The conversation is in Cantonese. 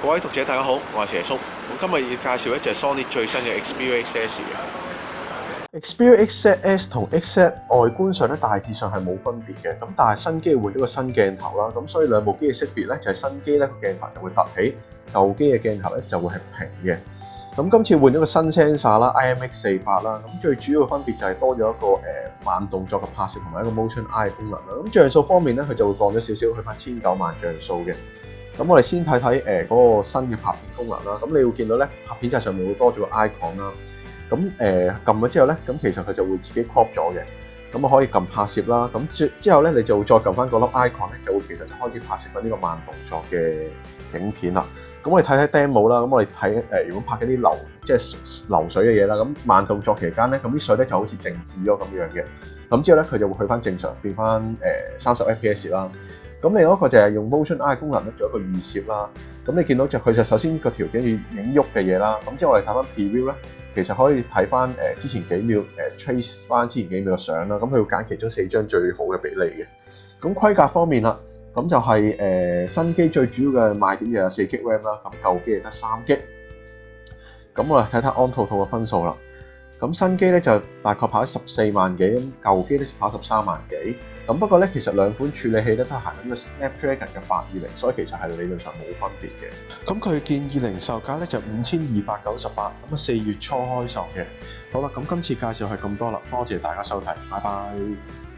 各位讀者大家好，我係邪叔。咁今日要介紹一隻 Sony 最新嘅 Xperia XZ 嘅。Xperia XZ 同 XZ 外觀上咧大致上係冇分別嘅，咁但係新機換咗個新鏡頭啦，咁所以兩部機嘅識別咧就係新機咧個鏡頭就會凸起，舊機嘅鏡頭咧就會係平嘅。咁今次換咗個新 sensor 啦 ，IMX48啦，咁最主要嘅分別就係多咗一個慢動作嘅拍攝同埋一個 Motion Eye 功能啦。咁像素方面咧，佢就會降咗少少，去翻1900萬像素嘅。咁我哋先睇睇嗰個新嘅拍片功能啦。咁你會見到咧拍片掣上面會多咗個 icon 啦。咁撳咗之後咧，咁其實佢就會自己 crop 咗嘅。咁啊可以撳拍攝啦。咁之後咧，你就再撳翻嗰粒 icon 咧，就會其實就開始拍攝緊呢個慢動作嘅影片啦。咁我哋睇睇 demo 啦。咁我哋睇如果拍緊啲即係流水嘅嘢啦，咁慢動作期間咧，咁啲水咧就好似靜止咗咁樣嘅。咁之後咧，佢就會去翻正常，變翻30 fps 啦。咁另外一個就係用 Motion Eye 功能咧，做一個預攝啦。咁你見到佢就首先個條件要影喐嘅嘢啦。咁之後我哋睇翻 preview 咧，其實可以睇翻之前幾秒trace 翻之前幾秒嘅相啦。咁佢會揀其中4張最好嘅比例嘅。咁規格方面啦，咁就係新機最主要嘅賣點就有4GB RAM 啦。咁舊機係得3GB。咁我哋睇睇 AnTuTu 嘅分數啦。咁新機咧就大概跑14萬幾，咁舊機咧就跑13萬幾。咁不過咧，其實兩款處理器咧都係行緊個 Snapdragon 嘅820，所以其實係理論上冇分別嘅。咁佢建議零售價咧就5298，咁啊4月初開售嘅。好啦，咁今次介紹係咁多啦，多謝大家收睇，拜拜。